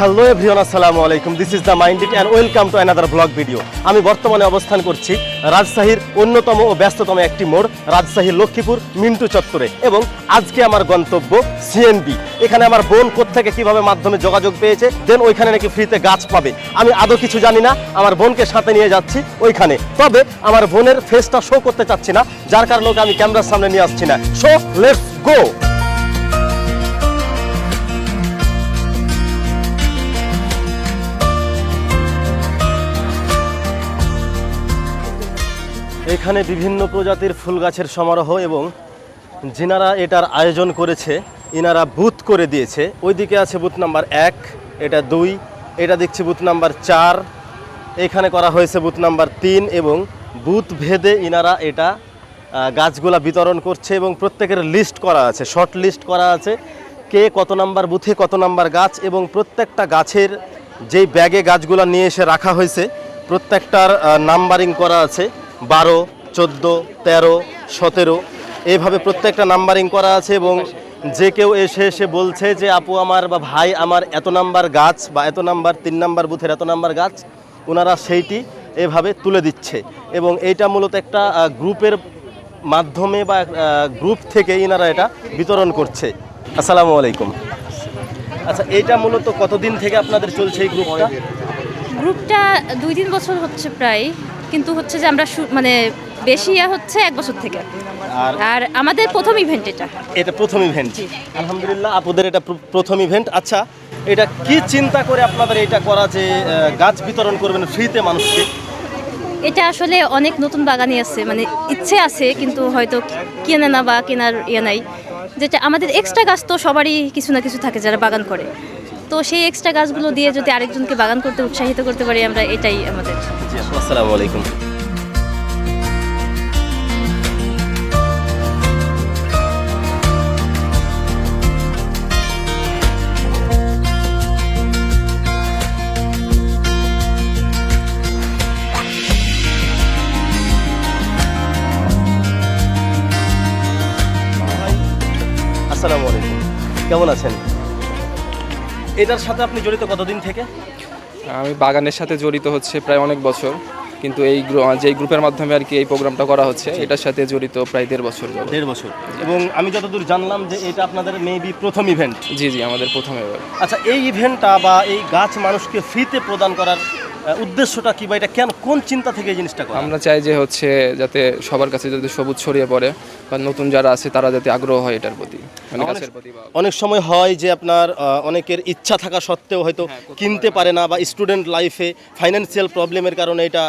Hello everyone, আসসালামু আলাইকুম। This is the mind it and welcome to another blog video. আমি বর্তমানে অবস্থান করছি রাজশাহীর অন্যতম ও ব্যস্ততম একটি মোড়, রাজশাহীর লক্ষ্মীপুর মিন্টু চত্বরে। এবং আজকে আমার গন্তব্য সিএনবি। এখানে আমার বোন কোত্থেকে কিভাবে মাধ্যমে যোগাযোগ পেয়েছে, দেন ওইখানে নাকি ফ্রিতে গাছ পাবে। আমি আদৌ কিছু জানি না, আমার বোনকে সাথে নিয়ে যাচ্ছি ওইখানে। তবে আমার বোনের ফেসটা শো করতে চাচ্ছি না, যার কারণে ওকে আমি ক্যামেরার সামনে নিয়ে আসছি না। So let's go. এখানে বিভিন্ন প্রজাতির ফুল গাছের সমারোহ, এবং যিনারা এটার আয়োজন করেছে ইনারা বুথ করে দিয়েছে। ওইদিকে আছে বুথ নাম্বার 1, এটা 2, এটা দেখছি বুথ নাম্বার 4, এখানে করা হয়েছে বুথ নাম্বার 3, এবং বুথ ভেদে ইনারা এটা গাছগুলা বিতরণ করছে এবং প্রত্যেকের লিস্ট করা আছে, শর্ট লিস্ট করা আছে, কে কত নাম্বার বুথে কত নাম্বার গাছ। এবং প্রত্যেকটা গাছের যেই ব্যাগে গাছগুলা নিয়ে এসে রাখা হয়েছে প্রত্যেকটার নাম্বারিং করা আছে, 12, 14, 13, 17 এইভাবে প্রত্যেকটা নাম্বারিং করা আছে। এবং যে কেউ এসে বলছে যে আপু আমার বা ভাই আমার এত নাম্বার গাছ বা এত নাম্বার 3 নাম্বার বুথের এত নাম্বার গাছ, ওনারা সেইটি এভাবে তুলে দিচ্ছে। এবং এইটা মূলত একটা গ্রুপের মাধ্যমে বা গ্রুপ থেকে ইনারা এটা বিতরণ করছে। আসসালামু আলাইকুম। আচ্ছা, এইটা মূলত কতদিন থেকে আপনাদের চলছে এই গ্রুপটা? গ্রুপটা 2-3 বছর হচ্ছে প্রায়, কিন্তু হচ্ছে যে আমরা মানে বেশি হচ্ছে 1 বছর থেকে। আর আমাদের প্রথম ইভেন্ট এটা প্রথম ইভেন্ট। আলহামদুলিল্লাহ, আপুদের এটা প্রথম ইভেন্ট। আচ্ছা, এটা কি চিন্তা করে আপনাদের এটা করা যে গাছ বিতরণ করবেন ফ্রিতে মানুষকে? এটা আসলে অনেক নতুন বাগানি আছে, মানে ইচ্ছে আছে কিন্তু হয়তো কেনে না বা কেনার নাই। যেটা আমাদের এক্সট্রা গাছ তো সবারই কিছু না কিছু থাকে যারা বাগান করে, তো সেই এক্সট্রা গাছগুলো দিয়ে যদি আরেকজনকে বাগান করতে উৎসাহিত করতে পারি আমরা, এটাই আমাদের। আসসালামু আলাইকুম। আসসালামু আলাইকুম, কেমন আছেন? এটার সাথে আপনি জড়িত কতদিন থেকে? আমি বাগানের সাথে জড়িত হচ্ছে প্রায় অনেক বছর, কিন্তু এই যেই গ্রুপের মাধ্যমে আর কি এই প্রোগ্রামটা করা হচ্ছে এটার সাথে জড়িত প্রায় 1.5 বছর। 1.5 বছর। এবং আমি যতদূর জানলাম যে এটা আপনাদের মেবি প্রথম ইভেন্ট। জি, আমাদের প্রথম এবার। আচ্ছা, এই ইভেন্টটা বা এই গাছ মানুষকে ফ্রিতে প্রদান করার উদ্দেশ্যটা কি, বা এটা কেন, কোন চিন্তা থেকে এই জিনিসটা করা? আমরা চাই যে হচ্ছে যাতে সবার কাছে যাতে সবুজ ছড়িয়ে পড়ে, বা নতুন যারা আছে তারা যাতে আগ্রহ হয় এটার প্রতি, মানে গাছের প্রতি। অনেক সময় হয় যে আপনার অনেকের ইচ্ছা থাকা সত্ত্বেও হয়তো কিনতে পারে না, বা স্টুডেন্ট লাইফে ফাইন্যান্সিয়াল প্রবলেমের কারণে এটা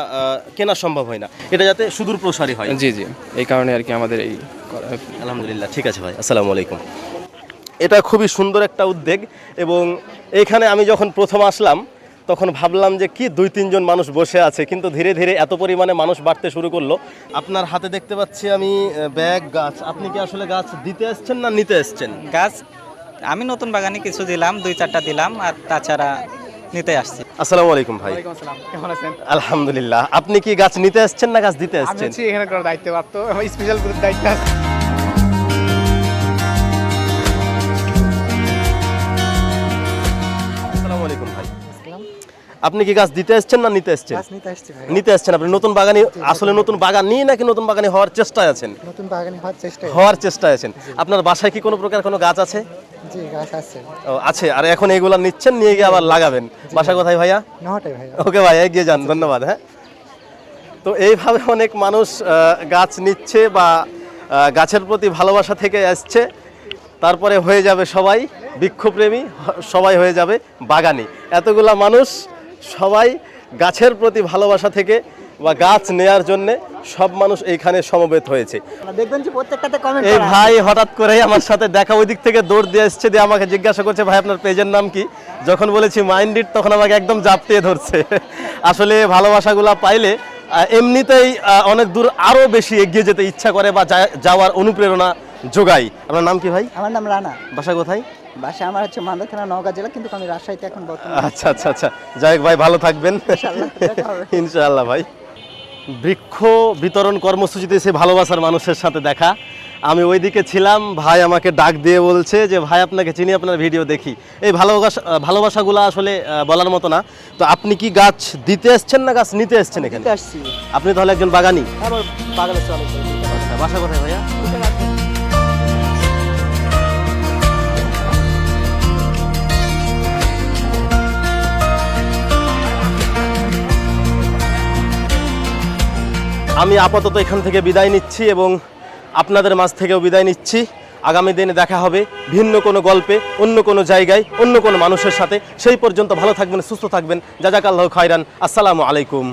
কেনা সম্ভব হয় না, এটা যাতে সুদূর প্রসারী হয়। জি, এই কারণে আর কি আমাদের এই করা। আলহামদুলিল্লাহ, ঠিক আছে ভাই, আসসালামু আলাইকুম। এটা খুবই সুন্দর একটা উদ্যোগ। এবং এইখানে আমি যখন প্রথম আসলাম তখন ভাবলাম যে কি 2-3 জন মানুষ বসে আছে, কিন্তু ধীরে ধীরে এত পরিমাণে মানুষ বাড়তে শুরু করলো। আপনার হাতে দেখতে পাচ্ছি আমি ব্যাগ গাছ। আপনি কি আসলে গাছ দিতে এসছেন না নিতে এসছেন? গাছ আমি নতুন বাগানে কিছু দিলাম, 2-4টা দিলাম, আর তাছাড়া নিতে আসছি। আসসালামু আলাইকুম ভাই। কেমন আছেন? আলহামদুলিল্লাহ। আপনি কি গাছ নিতে এসছেন না গাছ দিতে এসছেন? আমি এখানে করার দায়িত্ব প্রাপ্ত, স্পেশাল গ্রুপ দায়িত্ব আছে। আসসালামু আলাইকুম ভাই। আপনি কি গাছ দিতে এসছেন না নিতে এসছেন? নিতে আসছি ভাই। নিতে এসছেন। আপনি নতুন বাগানি, আসলে নতুন বাগান নিয়ে নাকি নতুন বাগানি হওয়ার চেষ্টায় আছেন? নতুন বাগানে হওয়ার চেষ্টায় আছেন। আপনার বাসায় কি কোনো প্রকার কোনো গাছ আছে? জি, গাছ আছে। ও আছে। আর এখন এগুলা নিচ্ছেন, নিয়ে গিয়ে আবার লাগাবেন। বাসা কোথায় ভাইয়া? নটাই ভাই। ওকে ভাই, এগিয়ে যান, ধন্যবাদ। হ্যাঁ, তো এইভাবে অনেক মানুষ গাছ নিচ্ছে বা গাছের প্রতি ভালোবাসা থেকে আসছে, তারপরে হয়ে যাবে সবাই বৃক্ষপ্রেমী, সবাই হয়ে যাবে বাগানি। এতগুলা মানুষ সবাই গাছের প্রতি ভালোবাসা থেকে বা গাছ নেয়ার জন্য সব মানুষ এইখানে সমবেত হয়েছে। দেখবেন যে প্রত্যেকটাতে কমেন্ট এই ভাই হঠাৎ করেই আমার সাথে দেখা, ওই দিক থেকে দৌড় দিয়ে এসছে, দিয়ে আমাকে জিজ্ঞাসা করছে ভাই আপনার পেজের নাম কি? যখন বলেছি মাইন্ড ইট, তখন আমাকে একদম জাপটিয়ে ধরছে। আসলে ভালোবাসাগুলা পাইলে এমনিতেই অনেক দূর আরো বেশি এগিয়ে যেতে ইচ্ছা করে বা যাওয়ার অনুপ্রেরণা যোগাই। আপনার নাম কি ভাই? আমার নাম রানা। বাসা কোথায়? বাসা আমার হচ্ছে মালদা থানা, নওগাঁ জেলা, কিন্তু আমি রাজশাহীতে এখন বর্তমানে। আচ্ছা, যাই হোক ভাই, ভালো থাকবেন ইনশাআল্লাহ ভাই। বৃক্ষ বিতরণ কর্মসূচিতে সে ভালোবাসার মানুষের সাথে দেখা। আমি ওইদিকে ছিলাম, ভাই আমাকে ডাক দিয়ে বলছে যে ভাই আপনাকে চিনি, আপনার ভিডিও দেখি। এই ভালোবাসাগুলো আসলে বলার মতো না। তো আপনি কি গাছ দিতে এসছেন না গাছ নিতে এসছেন এখানে? দিতে আসছি। আপনি তাহলে একজন বাগানি। আমার বাগানে চলে যাই। আচ্ছা, বাসা কোথায় ভাইয়া? আমি আপাতত এখান থেকে বিদায় নিচ্ছি এবং আপনাদের মাঝ থেকেও বিদায় নিচ্ছি। আগামী দিনে দেখা হবে ভিন্ন কোনো গল্পে, অন্য কোনো জায়গায়, অন্য কোনো মানুষের সাথে। সেই পর্যন্ত ভালো থাকবেন, সুস্থ থাকবেন। জাযাকাল্লাহু খায়রান। আসসালামু আলাইকুম।